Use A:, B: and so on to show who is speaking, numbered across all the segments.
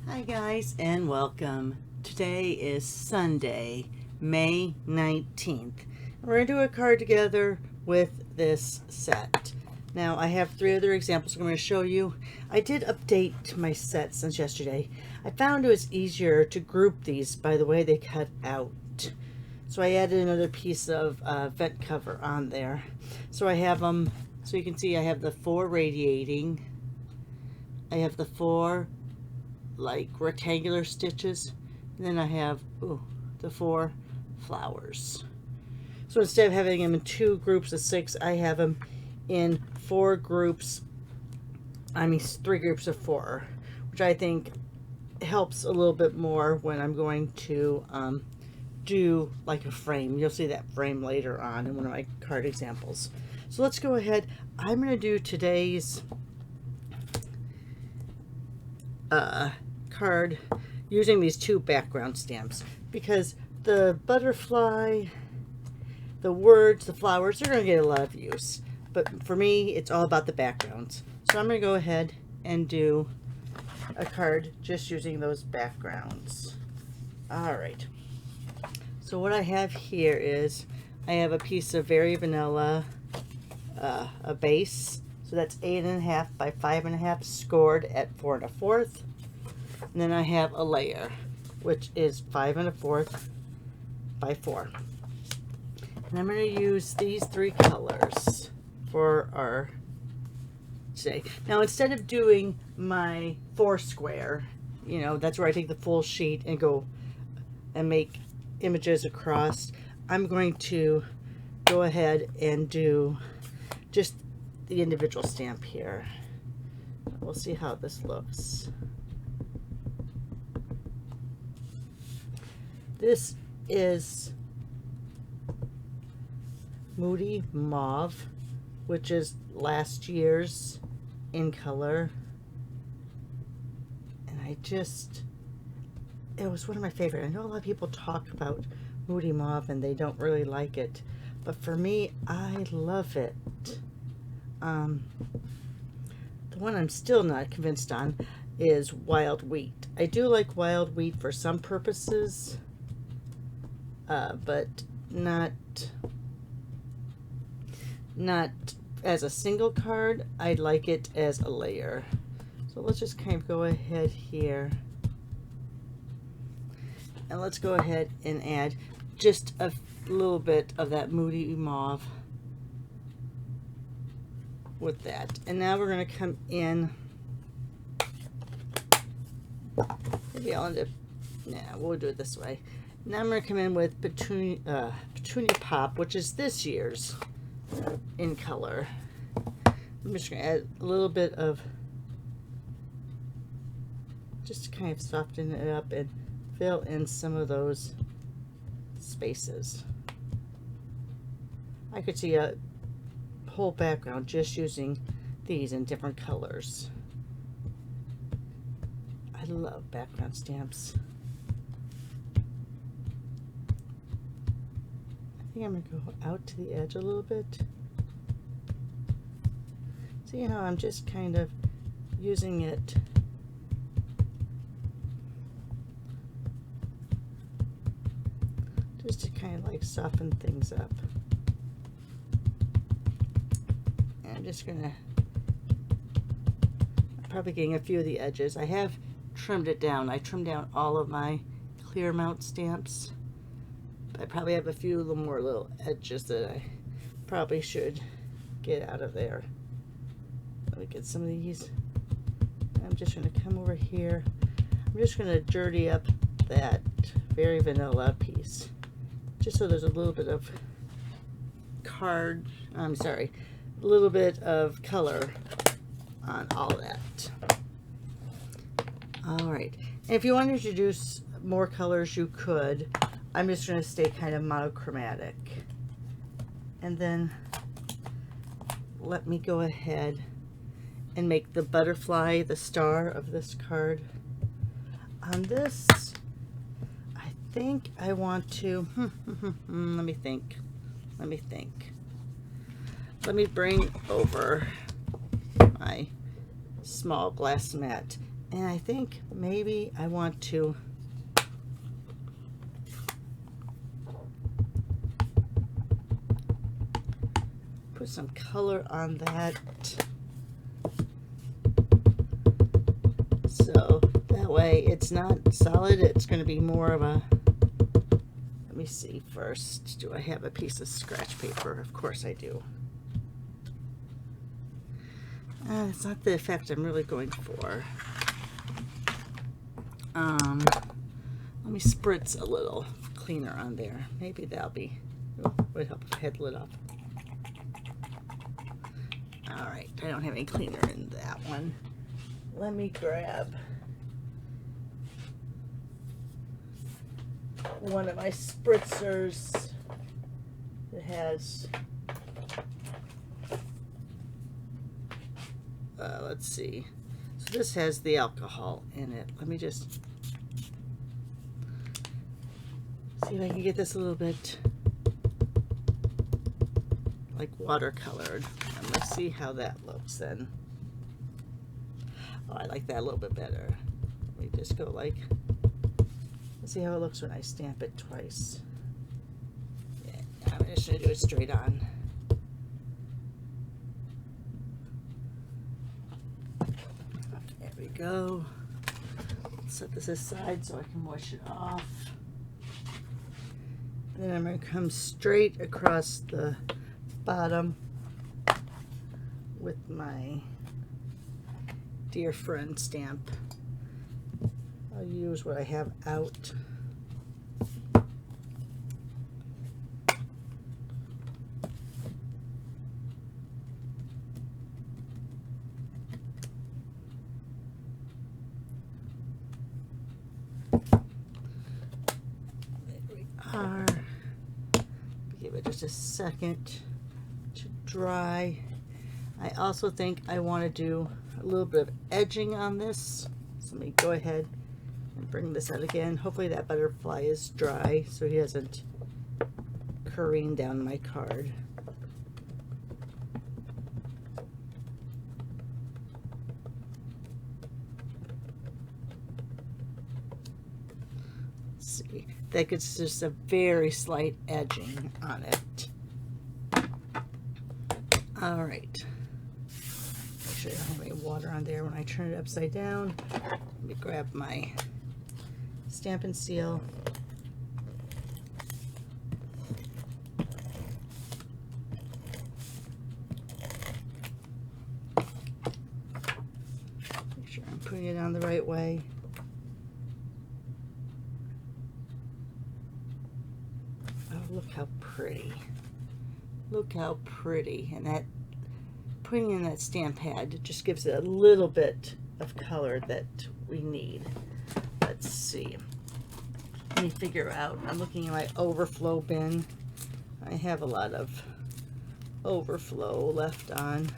A: Hi guys and welcome. Today is Sunday, May 19th. We're going to do a card together with this set. Now I have 3 other examples I'm going to show you. I did update my set since yesterday. I found it was easier to group these by the way they cut out. So I added another piece of vent cover on there. So I have them, so you can see I have the 4 radiating. I have the 4 like rectangular stitches, and then I have the 4 flowers. So instead of having them in 2 groups of 6, I have them in 4 groups, 3 groups of 4, which I think helps a little bit more when I'm going to do like a frame. You'll see that frame later on in one of my card examples. So let's go ahead. I'm going to do today's card using these 2 background stamps, because the butterfly, the words, the flowers, they're going to get a lot of use, but for me it's all about the backgrounds. So I'm going to go ahead and do a card just using those backgrounds. All-right, so what I have here is I have a piece of Very Vanilla, a base. So that's 8.5 by 5.5 scored at 4 1/4. And then I have a layer, which is 5 1/4 by 4. And I'm going to use these 3 colors for our today. Now instead of doing my 4 square, that's where I take the full sheet and go and make images across, I'm going to go ahead and do just the individual stamp here. We'll see how this looks. This is Moody Mauve, which is last year's in color, and it was one of my favorite. I know a lot of people talk about Moody Mauve and they don't really like it, but for me, I love it. The one I'm still not convinced on is Wild Wheat. I do like Wild Wheat for some purposes, but not as a single card. I like it as a layer. So let's just kind of go ahead here, and let's go ahead and add just a little bit of that Moody Mauve with that. And now we're going to come in, maybe I'll end up, we'll do it this way. Now I'm going to come in with Petunia Pop, which is this year's in color. I'm just going to add a little bit of, just to kind of soften it up and fill in some of those spaces. I could see a whole background just using these in different colors. I love background stamps. I think I'm going to go out to the edge a little bit. So I'm just kind of using it just to kind of like soften things up. And I'm just gonna, probably getting a few of the edges. I have trimmed it down. I trimmed down all of my clear mount stamps. I probably have a few more little edges that I probably should get out of there. Let me get some of these. I'm just going to come over here. I'm just going to dirty up that Very Vanilla piece, just so there's a little bit of a little bit of color on all that. All right, and if you want to introduce more colors, you could. I'm just going to stay kind of monochromatic. And then let me go ahead and make the butterfly the star of this card. On this, I think I want to, let me think. Let me bring over my small glass mat And I think maybe I want to put some color on that. So that way it's not solid, it's going to be more of a, let me see first, do I have a piece of scratch paper? Of course I do. It's not the effect I'm really going for. Let me spritz a little cleaner on there. Maybe that'll be, would help if I had the lid off. All right, I don't have any cleaner in that one. Let me grab one of my spritzers that has, let's see. So this has the alcohol in it. Let me just see if I can get this a little bit like watercolored. And let's see how that looks then. Oh, I like that a little bit better. Let me just go like, let's see how it looks when I stamp it twice. Yeah, I'm just going to do it straight on. There we go. Set this aside so I can wash it off. Then I'm going to come straight across the bottom with my Dear Friend stamp. I'll use what I have out. There we are. Give it just a second to dry. I also think I want to do a little bit of edging on this. So let me go ahead and bring this out again. Hopefully that butterfly is dry so he doesn't careen down my card. Let's see. That gets just a very slight edging on it. All right. Make sure I don't have any water on there when I turn it upside down. Let me grab my Stamp and Seal. Make sure I'm putting it on the right way. Oh, look how pretty. Look how pretty. And that, putting in that stamp pad just gives it a little bit of color that we need. Let's see. Let me figure out. I'm looking at my overflow bin. I have a lot of overflow left on.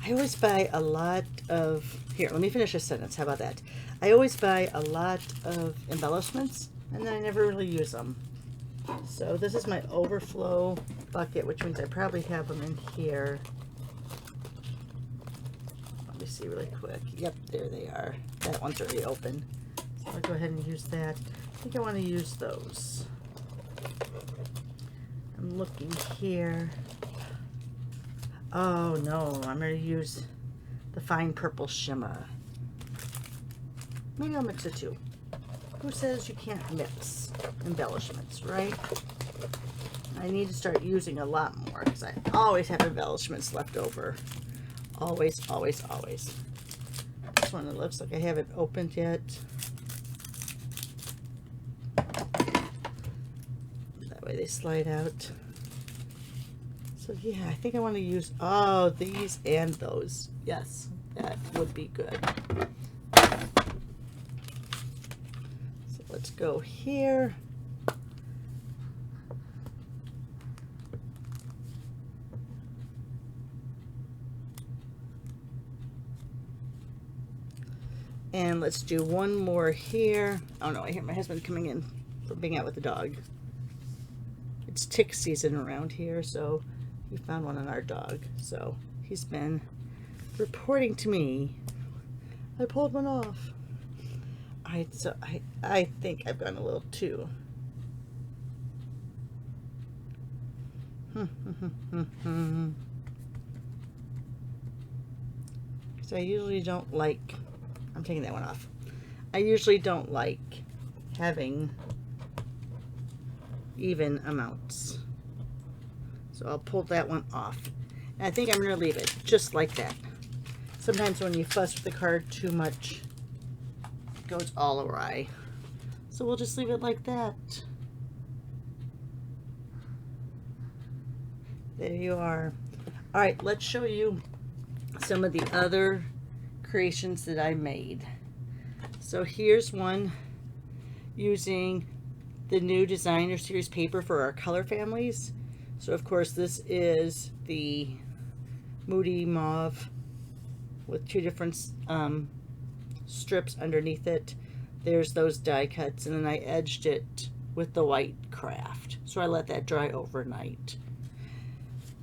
A: I always buy a lot of, here, let me finish a sentence. How about that? I always buy a lot of embellishments and then I never really use them. So this is my overflow bucket, which means I probably have them in here. Let me see really quick. Yep, there they are. That one's already open. So I'll go ahead and use that. I think I want to use those. I'm looking here. Oh no, I'm going to use the fine purple shimmer. Maybe I'll mix the two. Who says you can't mix embellishments, right? I need to start using a lot more because I always have embellishments left over. Always, always, always. This one, it looks like I haven't opened yet. That way they slide out. So yeah, I think I want to use, oh, these and those. Yes, that would be good. So let's go here. And let's do one more here. Oh no, I hear my husband coming in from being out with the dog. It's tick season around here, so he found one on our dog. So he's been reporting to me I pulled one off. Alright, so I think I've gone a little too. So I usually don't like, I'm taking that one off. I usually don't like having even amounts. So I'll pull that one off. And I think I'm going to leave it just like that. Sometimes when you fuss with the card too much, it goes all awry. So we'll just leave it like that. There you are. All right, let's show you some of the other creations that I made. So here's one using the new designer series paper for our color families. So of course this is the Moody Mauve with two different strips underneath it. There's those die cuts, and then I edged it with the white craft. So I let that dry overnight.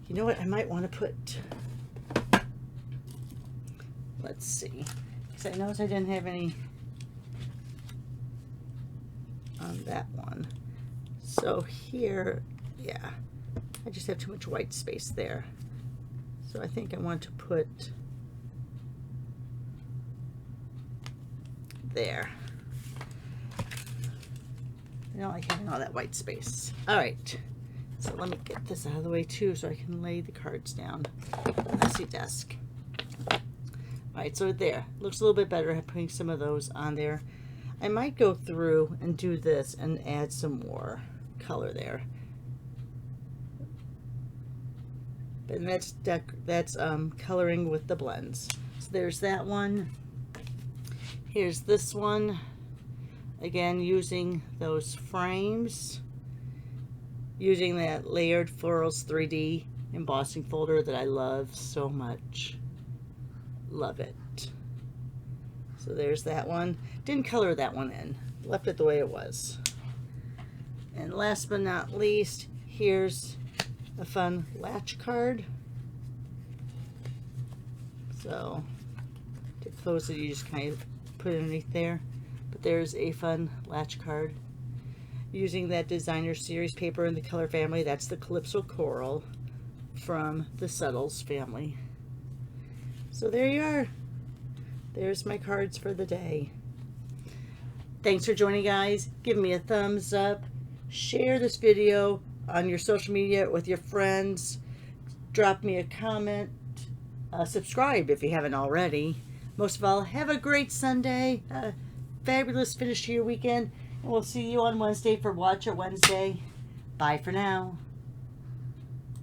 A: You know what I might want to put? Let's see. Because I noticed I didn't have any on that one. So here, yeah, I just have too much white space there. So I think I want to put there. I don't like having all that white space. All right, so let me get this out of the way too so I can lay the cards down on the messy desk. All right, so there, looks a little bit better putting some of those on there. I might go through and do this and add some more color there. And that's coloring with the blends. So there's that one. Here's this one. Again, using those frames, using that Layered Florals 3D embossing folder that I love so much. Love it. So there's that one. Didn't color that one in. Left it the way it was. And last but not least, here's a fun latch card. So to close it, you just kind of put it underneath there. But there's a fun latch card using that designer series paper in the color family. That's the Calypso Coral from the Subtles family. So there you are. There's my cards for the day. Thanks for joining, guys. Give me a thumbs up. Share this video on your social media with your friends. Drop me a comment. Subscribe if you haven't already. Most of all, have a great Sunday. Fabulous finish to your weekend. And we'll see you on Wednesday for Watch It Wednesday. Bye for now.